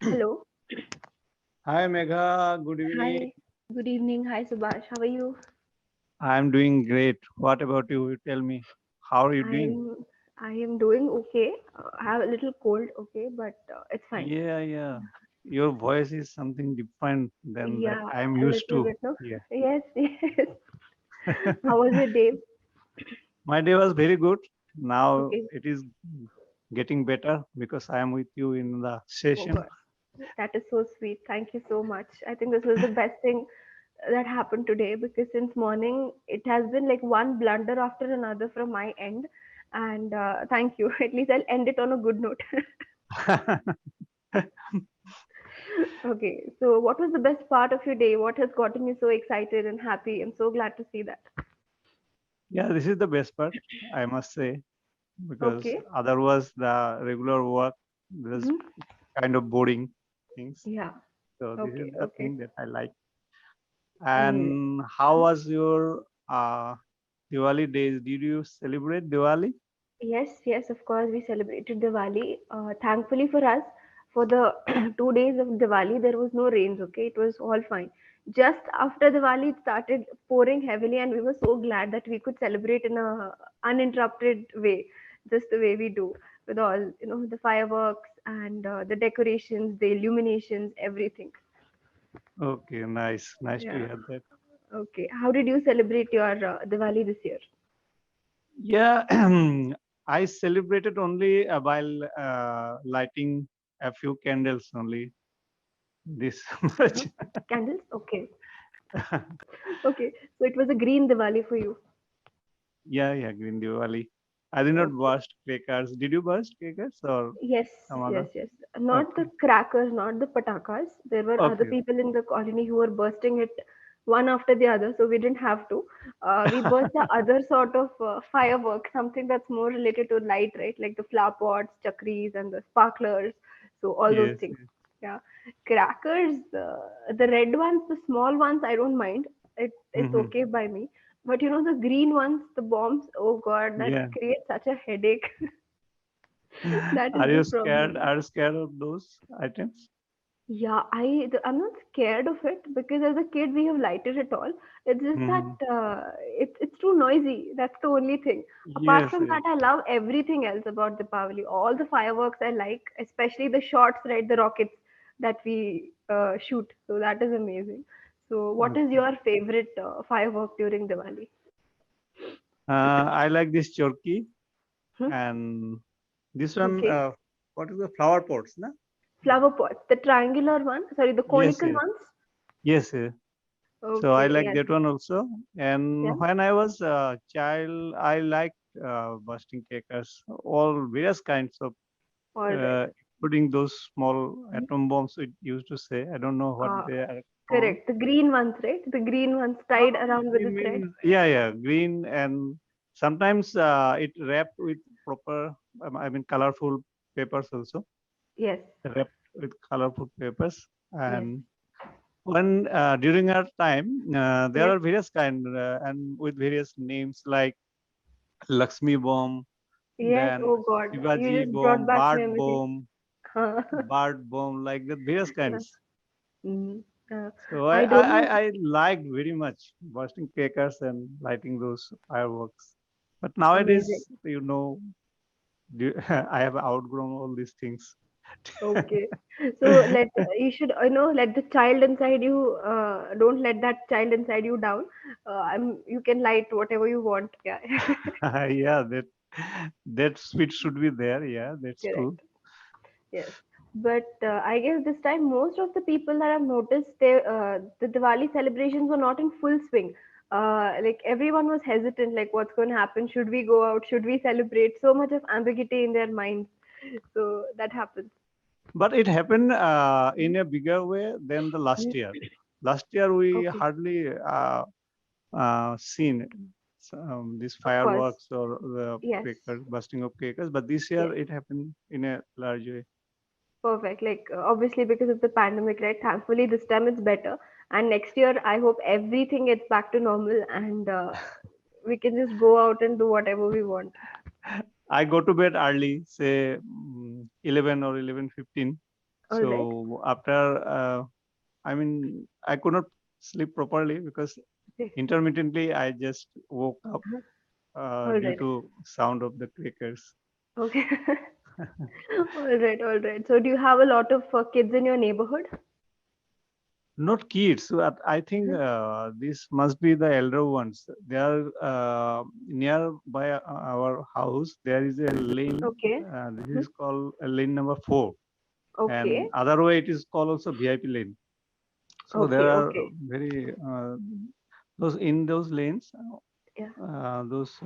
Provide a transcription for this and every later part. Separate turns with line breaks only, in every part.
Hello.
Hi Megha, good evening.
Hi. Good evening. Hi, Subhash. How are you?
I'm doing great. What about you? You tell me. How are you doing?
I'm I am doing okay. I have a little cold, okay, but it's fine.
Yeah. Your voice is something different than that
Yeah,
I'm
a
used
little
to.
bit, no?
Yeah.
Yes, yes. How was your day?
My day was very good. Now
Okay.
it is getting better because I am with you in the
Oh
session.
God, that is so sweet. Thank you so much. I think this was the best thing that happened today because since morning it has been like one blunder after another from my end, and thank you. At least I'll end it on a good note. Okay, so what was the best part of your day? What has gotten you so excited and happy? I'm so glad to see that.
Yeah, this is the best part, I must say, because
Okay.
otherwise the regular work was
Hmm.
kind of boring things.
Yeah.
So this is
Okay.
the
Okay.
thing that I like.
Amazing.
And how was your Diwali days? Did you celebrate Diwali?
Yes, yes, of course, we celebrated Diwali. Thankfully for us, for the 2 days of Diwali, there was no rains, okay? It was all fine. Just after Diwali, it started pouring heavily, and we were so glad that we could celebrate in a uninterrupted way, just the way we do, with all, the fireworks and the decorations, the illuminations, everything.
Okay, nice. Nice to
Yeah.
hear that.
Okay. How did you celebrate your Diwali this year?
Yeah, I celebrated only while lighting a few candles only. This
Hmm.
much.
Candles? Okay. Okay. So it was a green Diwali for you.
Yeah, Green Diwali. I did not
Okay.
burst crackers. Did you burst crackers or
Yes,
some
yes,
other?
yes. Not the
Okay,
crackers, not the patakas. There were other
okay.
people in the colony who were bursting it one after the other, so we didn't have to. We burst the other sort of fireworks, something that's more related to light, right? Like the flower pots, chakris, and the sparklers. So all those
Yes,
things.
yes.
Yeah, crackers, the red ones, the small ones, I don't mind. It's
Mhm.
okay by me. But the green ones, the bombs, oh God, that
Yeah.
creates such a headache. That is
Are
the
you scared?
problem.
Are you scared of those items?
Yeah, I'm not scared of it because as a kid we have lighted it all. It's just that
Hmm.
it's too noisy. That's the only thing. Apart
Yes,
from
yes.
that, I love everything else about Deepavali. All the fireworks I like, especially the shots, right? The rockets that we shoot. So that is amazing. So, what is
Okay.
your favorite firework during Diwali?
I like this turkey
Hmm?
and this one.
Okay,
What is the flower pots? Na?
flower pots, the triangular one. Sorry, the
Yes,
conical
yes,
ones.
yes. So I
Okay,
like
yes,
that one also.
yeah.
And when I was a child, I liked bursting crackers, all various kinds of,
All right.
uh, including those small atom bombs we used to say. I don't know what
Uh,
they are called.
Correct. The green ones, right? The green ones tied around with
You
the thread.
mean, yeah, green, and sometimes it wrapped with proper, I mean, colorful papers also,
Yes.
wrapped with colorful papers.
Yes.
And when during our time, there
Yes.
are various kind and with various names like Lakshmi bomb,
Yes.
then
Oh God. You
Shivaji
just brought
bomb,
back memories. Huh.
Bard bomb, like that, various
Yeah.
kinds.
Mm.
So
I don't know.
I liked very much bursting crackers and lighting those fireworks. But
Amazing.
nowadays, I have outgrown all these things.
Okay. So you should let the child inside you don't let that child inside you down. You can light whatever you want. Yeah.
Yeah, that sweet should be there. Yeah, that's true.
Correct. Yes, but I guess this time most of the people that I've noticed, the Diwali celebrations were not in full swing. Like everyone was hesitant, like what's going to happen? Should we go out? Should we celebrate? So much of ambiguity in their minds. So that happens.
But it happened in a bigger way than the last
Mhm.
year. Last year we
Okay,
hardly seen these
of course.
fireworks or the
Yes,
crackers, bursting of crackers. But this
yes,
year it happened in a large way.
perfect. Like obviously because of the pandemic, right? Thankfully this time it's better. And next year, I hope everything gets back to normal and we can just go out and do whatever we want.
I go to bed early, say 11 or 11:15,
All right.
So after, I mean, I could not sleep properly because
Okay.
intermittently I just woke up
Uh-huh. All
due
right.
to sound of the crickets.
Okay. All right. All right. So, do you have a lot of kids in your neighborhood?
Not kids, but I think
Mhm.
this must be the elder ones. They are nearby our house. There is a lane.
Okay.
This
Mhm.
is called lane number 4, and
Okay.
other way it is called also VIP lane. So there
Okay.
are
Okay.
very those in those lanes,
Yeah.
those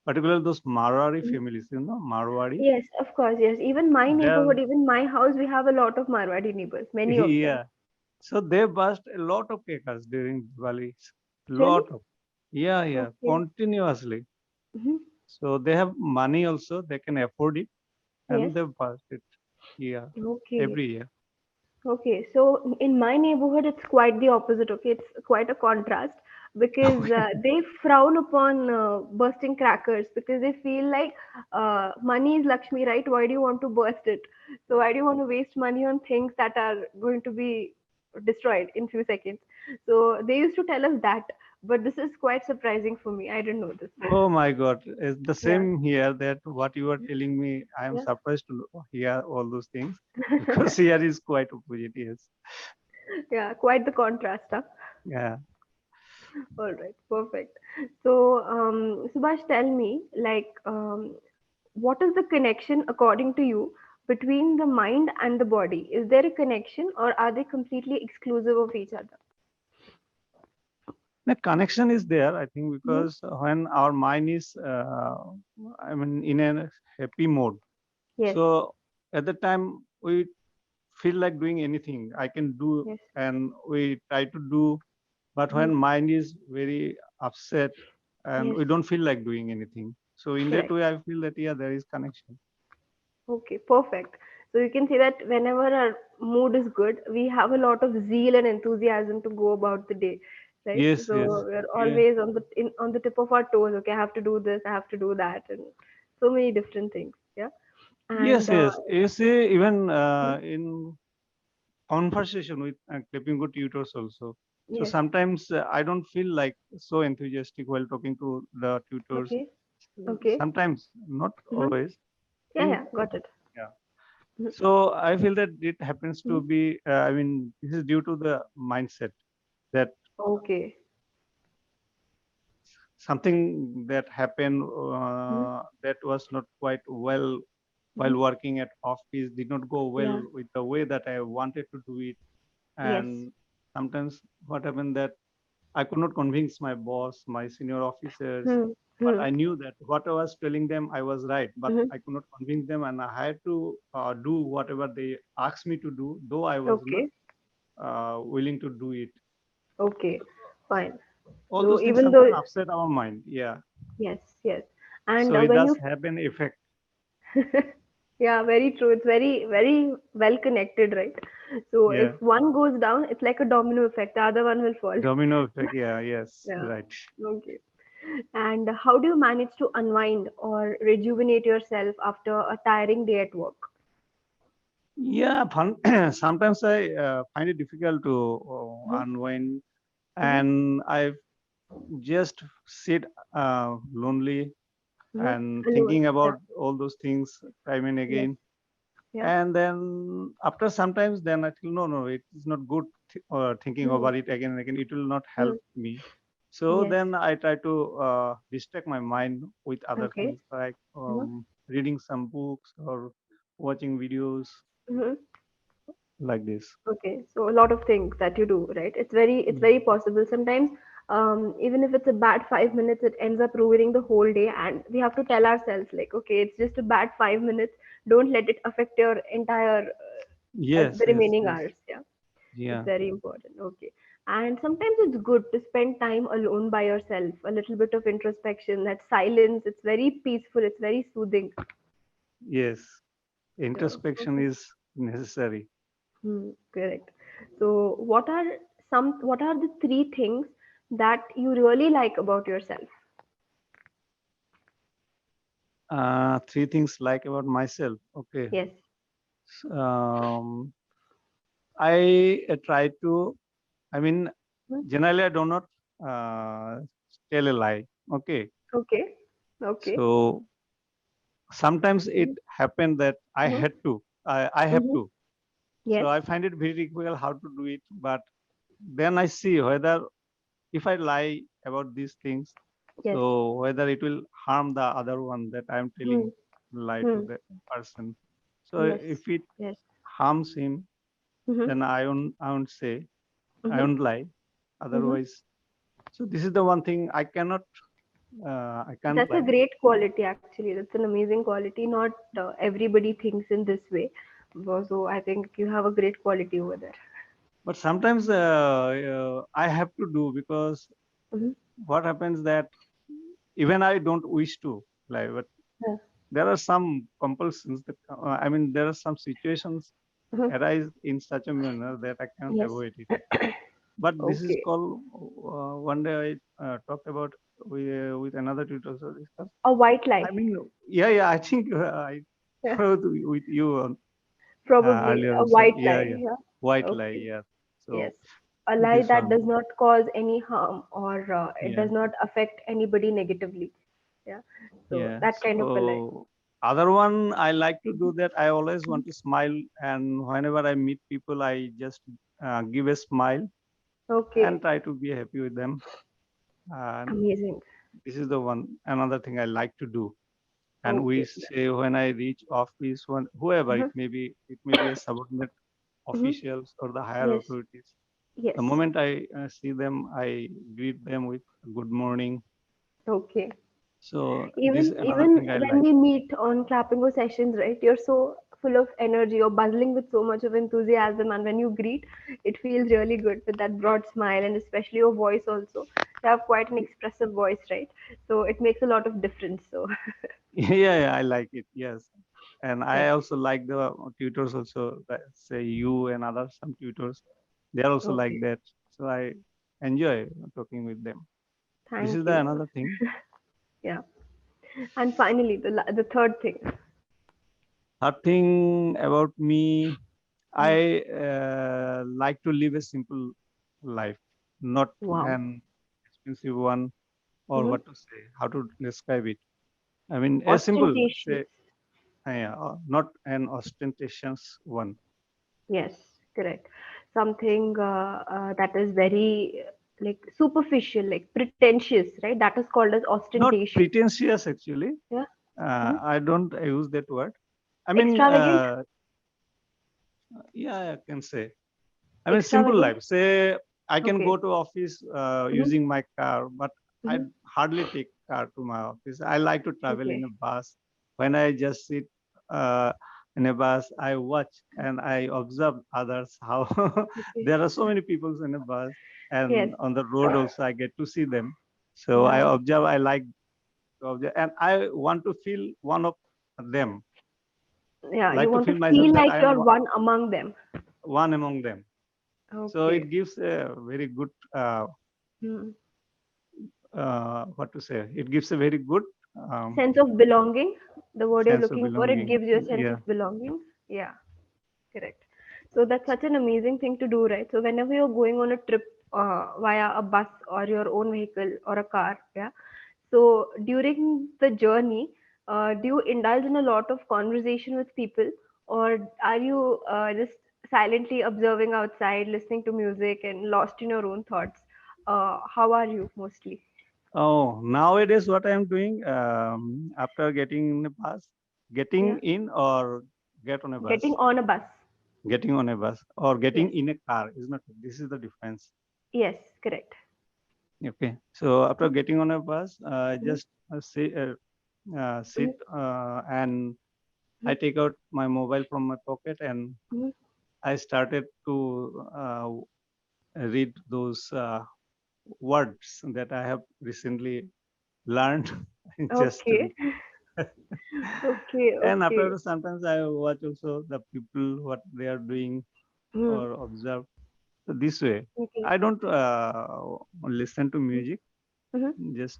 particularly those Marwari
Mhm.
families, Marwari.
Yes, of course. Yes. Even my
They're
neighborhood, even my house, we have a lot of Marwadi neighbors. Many of them.
yeah. So they burst a lot of crackers during Diwali.
Really?
Lot of yeah,
Okay.
continuously.
Hmm.
So they have money also, they can afford it,
Yes.
and they burst it. Yeah,
Okay.
every year.
Okay, so in my neighborhood, it's quite the opposite. Okay, it's quite a contrast because they frown upon bursting crackers because they feel like money is Lakshmi, right? Why do you want to burst it? So why do you want to waste money on things that are going to be destroyed in few seconds? So they used to tell us that, but this is quite surprising for me. I didn't know this.
Oh my God, it's the
Yeah,
same here. That what you are telling me, I am
yeah,
surprised to hear all those things because here is quite opposite. Yes.
yeah, quite the contrast, huh?
Yeah.
All right, perfect. So, Subhash, tell me, like, what is the connection, according to you, between the mind and the body? Is there a connection, or are they completely exclusive of each other?
The connection is there, I think,
Mhm.
because when our mind is, I mean, in a happy mode,
Yes,
so at the time we feel like doing anything I can do,
yes,
and we try to do. But when
mhm,
mind is very upset and
yes,
we don't feel like doing anything, so in that
correct.
way, I feel that yeah, there is connection.
Okay, perfect. So you can say that whenever our mood is good, we have a lot of zeal and enthusiasm to go about the day, right?
Yes,
So
yes,
we're
yeah,
always on the tip of our toes. Okay, I have to do this, I have to do that, and so many different things. Yeah,
yes,
and
yes. You see, even
mhm,
in conversation with clipping good tutors also. So
yes,
sometimes I don't feel like so enthusiastic while talking to the tutors.
okay, okay,
Sometimes, not
hmm,
always.
yeah,
In
yeah, got it.
yeah.
Mhm,
So I feel that it happens to
mhm.
be. I mean, this is due to the mindset that
Okay.
something that happened
Mhm.
that was not quite well while
Mhm.
working at office did not go well
Yeah.
with the way that I wanted to do it.
Yes.
And sometimes what happened that I could not convince my boss, my senior officers,
Hmm.
but
Hmm.
I knew that what I was telling them, I was right, but
Mhm.
I could not convince them, and I had to do whatever they asked me to do, though I was not
Okay.
willing to do it.
Okay. Fine.
All
So
those things
even
sometimes
though
upset our mind. Yeah.
yes, yes, and
So it
when
does
you
have an effect.
yeah, very true. It's very, very well connected, right? So if
Yeah.
one goes down, it's like a domino effect. The other one will fall.
Domino effect. Yeah. Yes.
Yeah.
Right.
Okay. And how do you manage to unwind or rejuvenate yourself after a tiring day at work?
Yeah. Fun. Sometimes I find it difficult to
Mhm.
unwind,
Mhm.
and I just sit lonely
Mhm.
and
Alone.
thinking
Yeah.
about all those things time and
Yes.
again.
Yeah.
And then after sometimes, then I feel no, it is not good thinking
Mhm.
about it again and again. It will not help
Mhm.
me. So
Yes.
then I try to distract my mind with other
Okay.
things like
Mhm.
reading some books or watching videos
Mhm.
like this.
Okay, so a lot of things that you do, right? It's
Yeah.
very possible. Sometimes, even if it's a bad 5 minutes, it ends up ruining the whole day, and we have to tell ourselves like, okay, it's just a bad 5 minutes. Don't let it affect your entire
Yes,
the
yes,
remaining
yes.
hours. Yeah, it's
Yeah.
very important. Okay, and sometimes it's good to spend time alone by yourself, a little bit of introspection, that silence. It's very peaceful. It's very soothing.
Yes.
Yeah.
Introspection is necessary.
Hmm, correct. So, what are the three things that you really like about yourself?
Three things like about myself. Okay.
Yes.
Um, I try to. I mean,
Mhm.
generally, I do not uh, tell a lie. Okay,
Okay. Okay.
so sometimes it
Mhm.
happened that I
Mhm.
had to. I have
Mhm.
to. So
Yes.
I find it very difficult how to do it. But then I see whether if I lie about these things,
Yes.
so whether it will harm the other one that I am
Hmm.
telling lie to
Hmm.
the person. So
Yes.
if it
Yes.
harms him,
Mhm.
then I won't say, I
Mhm.
won't lie.
Mhm.
Otherwise, so this is the one thing I can't
That's a
lie.
great quality, actually. That's an amazing quality. Not everybody thinks in this way. So I think you have a great quality over there.
But sometimes I have to do because
Mhm.
what happens that even I don't wish to lie, but
Yeah.
there are some compulsions that I mean there are some situations
Mhm.
arise in such a manner that I cannot
Yes.
avoid it. But this is
Okay.
called one day I talked about with another tutor. So discuss.
A white lie.
I mean, yeah. I think I
Yeah.
wrote with you
Probably
earlier
a
also.
white
Yeah,
lie.
yeah.
Yeah.
White lie.
Okay.
Yeah.
Yes.
So
A lie
this
that
one.
does not cause any harm, or it
Yeah.
does not affect anybody negatively. Yeah. So
Yeah.
that kind of a lie.
So other one I like to
Mhm.
do that. I always
Mhm.
want to smile, and whenever I meet people, I just give a smile and
Okay.
try to be happy with them. And
Amazing.
this is the one another thing I like to do. And we
Okay.
say when I reach office, when whoever
Uh-huh.
it may be a subordinate
Mhm.
officials or the higher
Yes.
authorities. The
Yes.
moment I see them, I greet them with good morning.
Okay.
So this
Even
another
even
thing I
when
like.
we meet on Clappingo sessions, right? You're so full of energy, you're buzzing with so much of enthusiasm, and when you greet, it feels really good with that broad smile, and especially your voice also. You have quite an expressive voice, right? So it makes a lot of difference. So
Yeah, I like it. Yes. And I
yes.
also like the tutors also, that say you and other some tutors. They are also like
Okay.
that. So I enjoy talking with them. This is
Thank
the
you.
another thing.
Yeah. And finally, the third thing.
Third thing about me,
Mm.
I like to live a simple life, not
Wow.
an expensive one, or
Hmm.
what to say, how to describe it. I mean, a simple,
Ostentatious.
say, not an ostentatious one.
Yes, correct. Something that is very like superficial, like pretentious, right? That is called as
Not
ostentation.
pretentious, actually.
Yeah. Mhm.
I don't use that word. I mean,
Extravagant.
yeah, I can say. I mean, simple
Extravagant.
life. Say, I can
Okay.
go to office
Hmm.
using my car, but I
Hmm.
hardly take car to my office. I like to travel in
Okay.
a bus. When I just sit uh, in a bus, I watch and I observe others how
Okay.
there are so many people in a bus,
Yes.
and on the road also I get to see them. So I
Yeah.
observe. I like to observe, and I want to feel one of them.
Yeah. You
Like to
want to
feel myself
feel
that
like
I am
you're one among them.
one among them. So
Okay.
it gives a very good
Hmm.
what to say? It gives a very good um,
Sense of belonging. The word you're
sense of
looking for. It
belonging.
gives you a sense
Yeah,
of belonging. Yeah. Correct. So that's such an amazing thing to do, right? So whenever you're going on a trip via a bus or your own vehicle or a car, yeah. So during the journey, do you indulge in a lot of conversation with people, or are you just silently observing outside, listening to music, and lost in your own thoughts? How are you mostly?
oh, nowadays what I am doing after getting in a bus,
Yeah,
getting in or get on a
getting
bus,
on a bus.
getting on a bus or getting
Yes,
in a car is not. This is the difference.
yes, correct.
Okay, so after getting on a bus,
Mm-hmm.
just sit
Mm-hmm.
and I take out my mobile from my pocket and
Mm-hmm.
I started to read those words that I have recently learned just to
Okay,
read.
okay,
And
okay.
after sometimes I watch also the people what they are doing
Hmm.
or observe. So this way,
Okay.
I don't listen to music.
Mm-hmm.
Just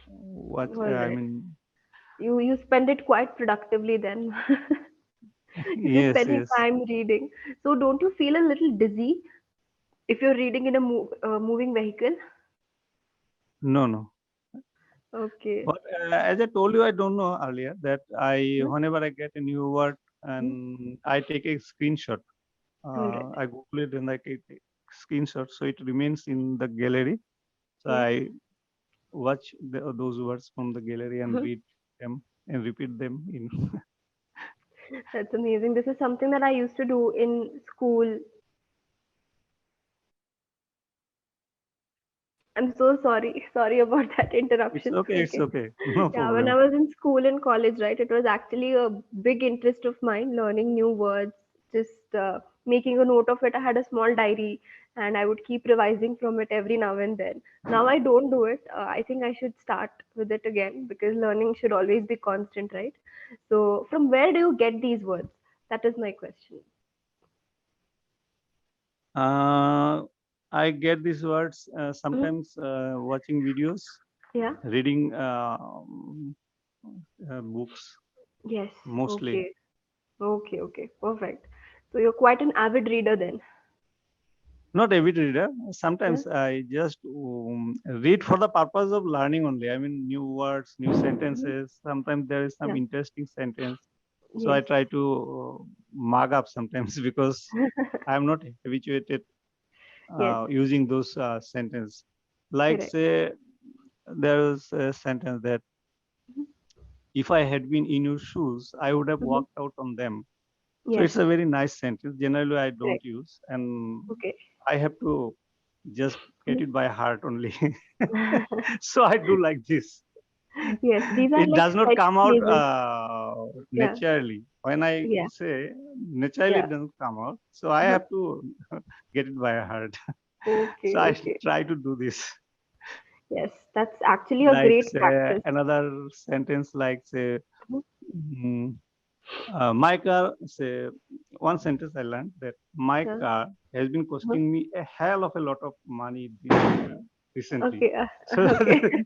watch.
All
I
right.
mean,
You spend it quite productively then. Just
Yes,
spending
yes.
time reading. So don't you feel a little dizzy if you're reading in a moving vehicle?
No, no.
Okay.
But as I told you, I don't know earlier that I,
Mhm.
whenever I get a new word
Mhm.
and I take a screenshot,
All right.
I Google it and I take a screenshot, so it remains in the gallery. So
Yes.
I watch those words from the gallery and
Mhm.
read them and repeat them in.
That's amazing. This is something that I used to do in school. I'm so sorry. Sorry about that
It's
interruption.
okay. It's
Okay.
okay. No
Yeah, when I
problem.
was in school and college, right, it was actually a big interest of mine, learning new words, just making a note of it. I had a small diary and I would keep revising from it every now and then. Now I don't do it. I think I should start with it again because learning should always be constant, right? So, from where do you get these words? That is my question.
Uh, I get these words
Mhm.
sometimes watching videos,
Yeah.
reading books
Yes.
mostly.
Okay. Okay. Okay. Perfect. So, you're quite an avid reader then.
Not every reader.
Yeah.
Sometimes I just read for the purpose of learning only. I mean, new words, new
Mhm.
sentences. Sometimes there is some
Yeah.
interesting sentence. So I
Yes.
try to mug up sometimes because I am not habituated
Yes.
using those sentences. Like
Correct.
say, there is a sentence that
Mhm.
if I had been in your shoes, I would have
Mhm.
walked out on them. So
Yes.
it's a very nice sentence. Generally, I don't
Correct.
use, and
Okay.
I have to just get
Mhm.
it by heart only. So I do like this.
Yes, these are
It
like
does not
set
come out
phrases. Yeah.
naturally. When I
Yeah.
say naturally,
Yeah.
it doesn't come out. So I
Uh-huh.
have to get it by heart. So
Okay.
I
Okay.
try to do this.
Yes, that's actually a
Like
great
say
practice.
another sentence like say,
Mhm.
mm, my car, say one sentence I learned that my
Yeah.
car has been
Uh-huh.
costing me a hell of a lot of money this recently.
Okay.
So,
Okay.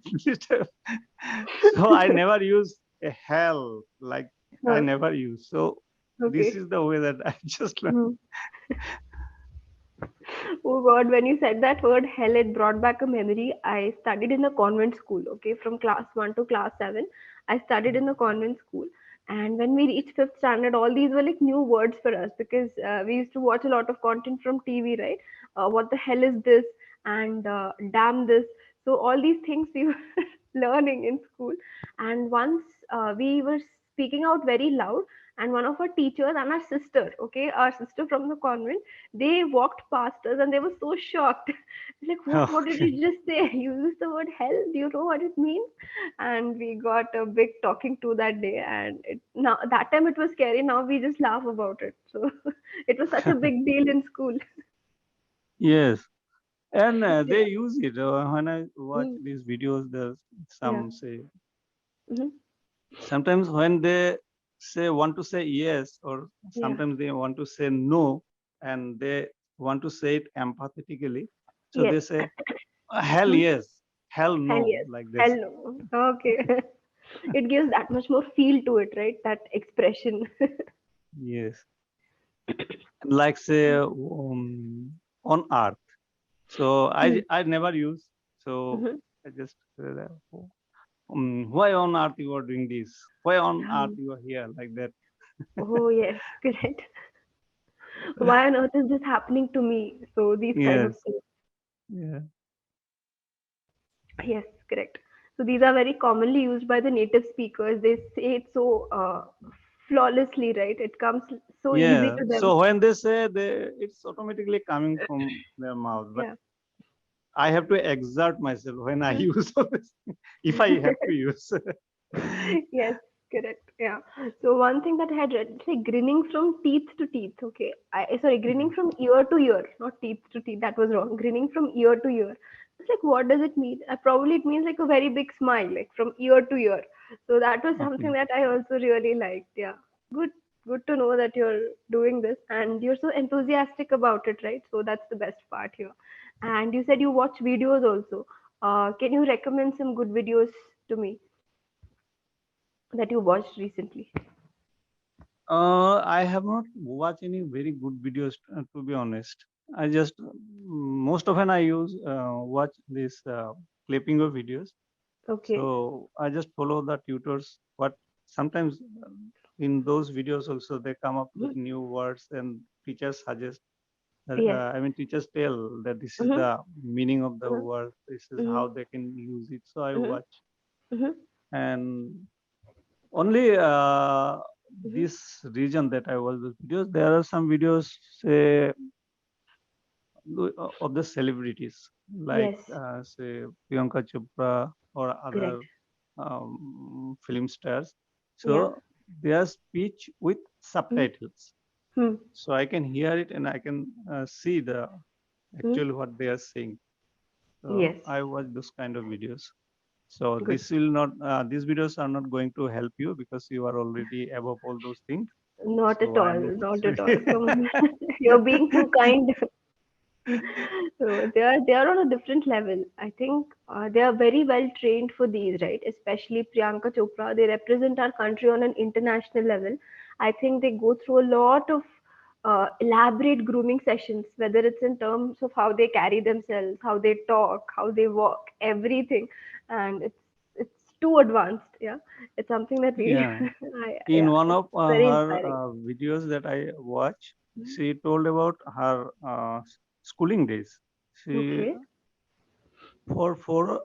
so I never use a hell, like I
Huh.
never use. So this
Okay.
is the way that I just learned.
Mhm. Oh God, when you said that word hell, it brought back a memory. I studied in a convent school, okay, from class 1 to class 7. I studied in a convent school. And when we reached fifth standard, all these were like new words for us because we used to watch a lot of content from TV, right? What the hell is this? And damn this. So, all these things we were learning in school. And once we were speaking out very loud, and one of our teachers and our sister, okay, our sister from the convent, they walked past us and they were so shocked. Like, what did
Okay.
you just say? You used the word hell. Do you know what it means? And we got a big talking to that day. And now that time it was scary. Now we just laugh about it. So it was such a big deal in school.
Yes. And
Yeah.
they use it when I watch
Mm,
these videos. There's
yeah.
some say
Hmm.
sometimes when they say want to say yes, or
Yeah.
sometimes they want to say no, and they want to say it empathetically. So
Yes.
they say hell
Mhm.
yes, hell
Hell
no,
yes.
like
Hell
this.
no. Okay. It gives that much more feel to it, right? That expression.
Yes. Like say on earth. So
Hmm.
I never use. So
Mhm.
I just say that, why on earth you are doing this? Why on earth you are here like that?
Oh, yes, correct. Why on earth is this happening to me? So these kind of
Yes.
things.
Yeah.
Yes, correct. So these are very commonly used by the native speakers. They say it so flawlessly, right? It comes so easy
Yeah.
to them.
So when they say it's automatically coming from their mouth. But
Yeah.
I have to exert myself when I
Mm.
use all this, if I have to use.
Yes, correct. Yeah. So one thing that I had read, it's like grinning from teeth to teeth. Okay. Sorry, grinning from ear to ear, not teeth to teeth. That was wrong. Grinning from ear to ear. It's like, what does it mean? Probably it means like a very big smile, like from ear to ear. So that was something
Okay.
that I also really liked. Yeah. Good. Good to know that you're doing this and you're so enthusiastic about it, right? So that's the best part here. And you said you watch videos also. Can you recommend some good videos to me that you watched recently?
I have not watched any very good videos, to be honest. I just most often I use watch this clipping of videos.
Okay.
So I just follow the tutors. What sometimes in those videos also they come up with
Mhm.
new words and teachers suggest.
Yes.
I mean, teachers tell that this is
Mm-hmm.
the meaning of the
Mm-hmm.
word. This is
Mm-hmm.
how they can use it. So I
Mm-hmm.
watch
Mm-hmm.
and only
Mm-hmm.
this region that I watch those videos. There are some videos say of the celebrities like
Yes.
say Priyanka Chopra or other
Correct.
film stars.
Yeah.
So their speech with
Mm-hmm.
subtitles,
Hmm.
so I can hear it and I can see the
Hmm.
actual what they are saying. So
Yes.
I watch those kind of videos. So
Good.
this will not these videos are not going to help you because you are already above all those things.
Not at
So I
all.
am
Not at all. You're being too kind. So they are on a different level. I think they are very well trained for these, right? Especially Priyanka Chopra. They represent our country on an international level. I think they go through a lot of elaborate grooming sessions, whether it's in terms of how they carry themselves, how they talk, how they walk, everything, and it's too advanced. Yeah, it's something that we,
yeah. In
yeah,
one
it's
of
very
her
inspiring.
videos that I watch,
Mhm.
she told about her schooling days. She
Okay.
for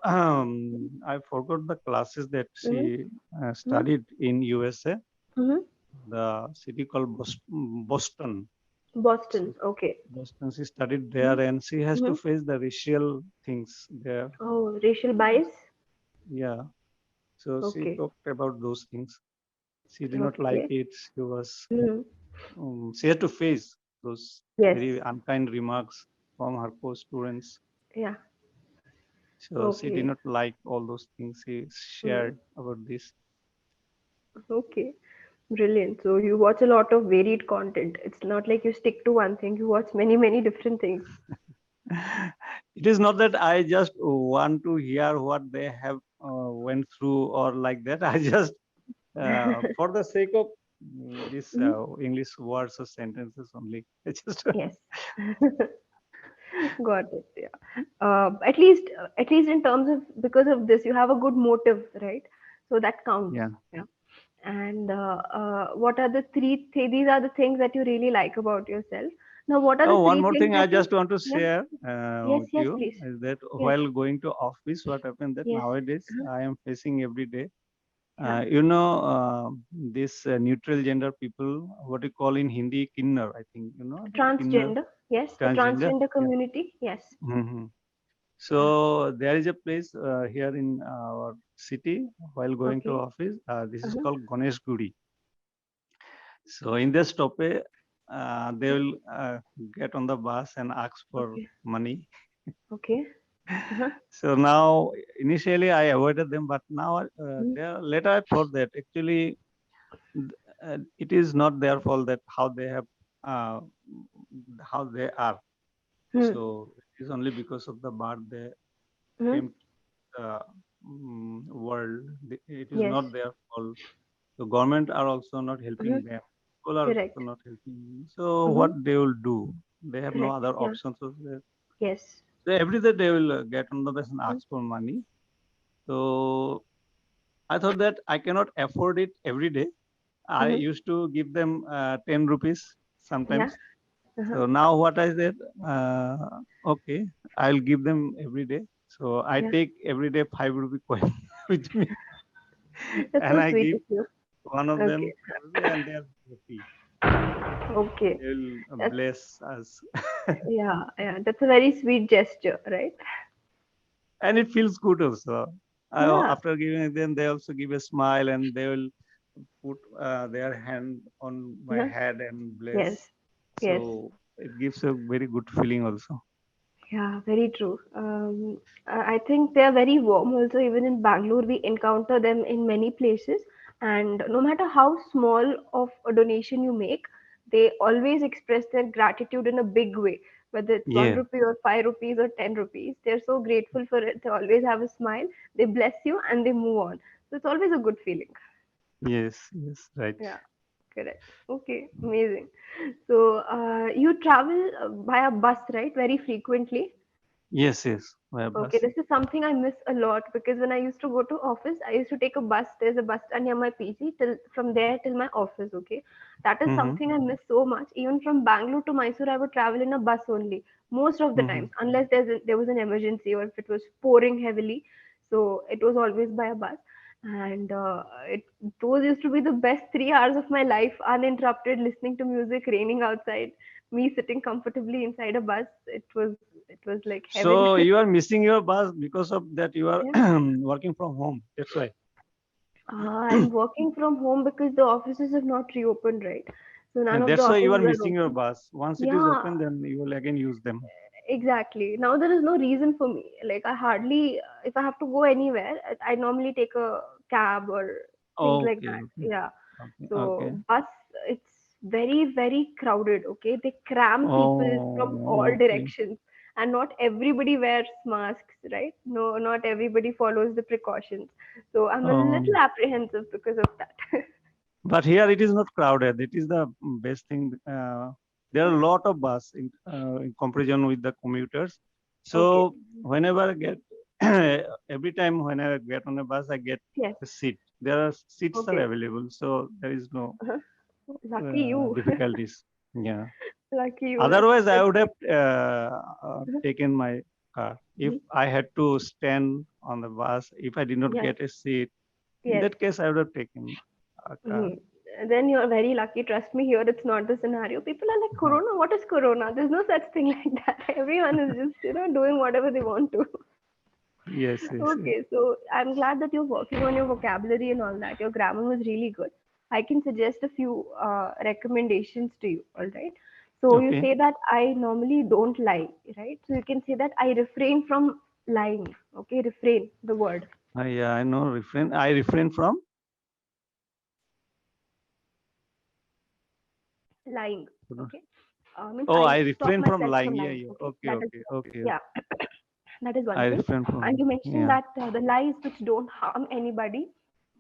I forgot the classes that
Mm-hmm.
she studied in USA,
Mm-hmm.
the city called Boston.
Boston.
So
Okay.
Boston, she studied
Mm-hmm.
there, and she has to
Mm-hmm.
face the racial things there.
Oh, racial bias?
Yeah. So she
Okay.
talked about those things. She did not like
Okay.
it. She was
Hmm.
she had to face those
Yes.
very unkind remarks from her co-students.
Yeah.
So she did
Okay.
not like all those things she
Hmm.
shared about this.
Okay. Brilliant. So you watch a lot of varied content. It's not like you stick to one thing. You watch many, many different things.
It is not that I just want to hear what they have went through or like that. I just for the sake of this
Mhm.
English words or sentences only. I just
Yes. Got it. Yeah. At least in terms of because of this, you have a good motive, right? So that counts.
yeah.
Yeah. And what are the these are the things that you really like about yourself. Now, what are
Oh,
the
one
three
more
things
thing I
that you?
just want to
Yeah.
share
Yes.
with
Yes.
you
Please.
is that
Yes.
while going to office, what happened that
Yes.
nowadays
Uh-huh.
I am facing every day.
Yeah.
You know, this neutral gender people, what you call in Hindi, kinnar, I think, you know, the kinnar,
Transgender. Yes. The
transgender.
transgender
Yeah.
community. Yes.
hmm
Yeah.
So there is a place here in our city while going to
Okay.
office. This is
Uh-huh.
called Ganesh Guri. So in this stoppage, they will get on the bus and ask for
Okay.
money.
Okay. Uh-huh.
So now, initially I avoided them, but now
Hmm.
later I thought that actually it is not their fault that uh, how they are.
Hmm.
So it is only because of the birth they
Hmm.
came to the world. It is
Yes.
not their fault. The government are also not
Hmm.
helping them. People are also
Correct.
not helping them. So what
Hmm.
they will do? They have no
Correct.
other
Yeah.
options.
Yes.
So every day they will get on the bus and
Hmm.
ask for money. So I thought that I cannot afford it every day. I
Hmm.
used to give them 10 rupees
Yeah.
sometimes.
Uh-huh.
So now what I said, uh, okay, I'll give them every day. So I
Yeah.
take every day 5 rupee coin with me
That's
and
so
I
sweet
give
of you.
one of
Okay.
them every day and they are happy.
Okay.
They will
That's
bless us.
yeah. Yeah. That's a very sweet gesture, right?
And it feels good also.
Yeah.
After giving them, they also give a smile and they will put their hand on my
Uh-huh.
head and bless.
Yes. Yes.
So it gives a very good feeling also.
Yeah, very true. I think they are very warm also. Even in Bangalore, we encounter them in many places. And no matter how small of a donation you make, they always express their gratitude in a big way. Whether it's one
Yeah.
rupee or 5 rupees or 10 rupees, they're so grateful for it. They always have a smile. They bless you and they move on. So it's always a good feeling.
Yes. Yes. Right.
Yeah. Correct. Okay, amazing. So, you travel by a bus, right? Very frequently.
Yes, yes, by
Okay,
bus.
this is something I miss a lot because when I used to go to office, I used to take a bus. There's a bus stand near my PG till from there till my office. Okay, that is
Mm-hmm.
something I miss so much. Even from Bangalore to Mysore, I would travel in a bus only most of the
Mm-hmm.
times, unless there was an emergency or if it was pouring heavily. So it was always by a bus, and those used to be the best 3 hours of my life, uninterrupted, listening to music, raining outside, me sitting comfortably inside a bus. It was like heaven.
So you are missing your bus because of that you are
Yeah.
working from home. That's why.
I'm working from home because the offices have not reopened, right? So none
And
of the
that's why you are
offices are
missing your
open.
bus. Once it is
Yeah,
open, then you will again use them.
exactly. Now there is no reason for me. Like I hardly, if I have to go anywhere, I normally take a cab or things like
Okay,
that.
okay,
Yeah.
okay, okay.
So bus, it's very, very crowded. Okay, they cram people from all
Oh, okay.
directions, and not everybody wears masks, right? No, not everybody follows the precautions. So I'm a little
Um,
apprehensive because of that.
but here it is not crowded. It is the best thing. There are a lot of bus in comparison with the commuters.
Okay.
So whenever I get every time when I get on a bus, I get
Yes.
a seat. There are seats are
Okay.
available, so there is no
Uh-huh. Lucky you.
difficulties. Yeah.
Lucky you.
Otherwise, I
That's
would have
uh-huh.
taken my car. If
Mhm.
I had to stand on the bus, if I did not
Yes.
get a seat, in
Yes.
that case, I would have taken a car.
Mhm. Then you're very lucky. Trust me, here it's not the scenario. People are like,
Mhm.
Corona, what is Corona? There's no such thing like that. Everyone is just, doing whatever they want to.
Yes, yes, yes.
Okay, so I'm glad that you're working on your vocabulary and all that. Your grammar was really good. I can suggest a few recommendations to you, all right? So you
Okay.
say that I normally don't lie, right? So you can say that I refrain from lying, okay? Refrain, the word,
Yeah, I know refrain. I refrain from.
lying, okay? Means
Oh,
I
I
stop
refrain from
myself
lying.
from
Yeah,
lying,
yeah.
okay?
Okay,
That is,
okay, okay.
yeah, that is one
I
thing.
refrain
And
from.
you mentioned
Yeah.
that the lies which don't harm anybody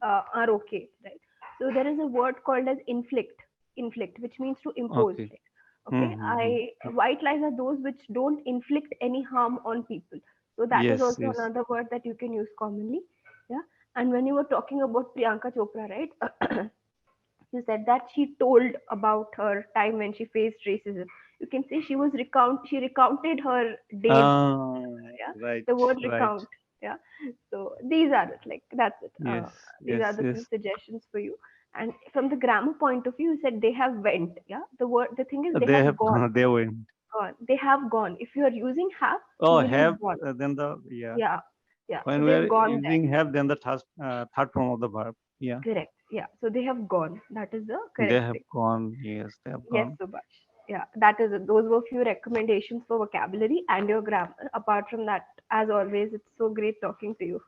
are okay, right? So there is a word called as inflict, which means to impose,
Okay.
right? Okay,
Mm-hmm.
I white lies are those which don't inflict any harm on people. So that is
Yes,
also
yes.
another word that you can use commonly. Yeah. And when you were talking about Priyanka Chopra, right? You said that she told about her time when she faced racism. You can say she recounted her days. Yeah,
Right,
the word
right.
recount. Yeah, so these are it. Like that's it.
Yes,
These
yes,
are the few
yes.
suggestions for you. And from the grammar point of view, you said they have went. Yeah, the thing is they
They
have
have
gone.
they win.
Gone. They have gone. If you are using have,
Oh,
meaning is
have
gone.
then the yeah.
Yeah, yeah. So
When we
they've
are
gone there.
using have, then the third form of the verb. Yeah.
Correct. Yeah. So they have gone. That is the
They
correct
have
thing.
gone. Yes, they have
Yes,
gone.
Subhash. Yeah, that is it. Those were few recommendations for vocabulary and your grammar. Apart from that, as always, it's so great talking to you.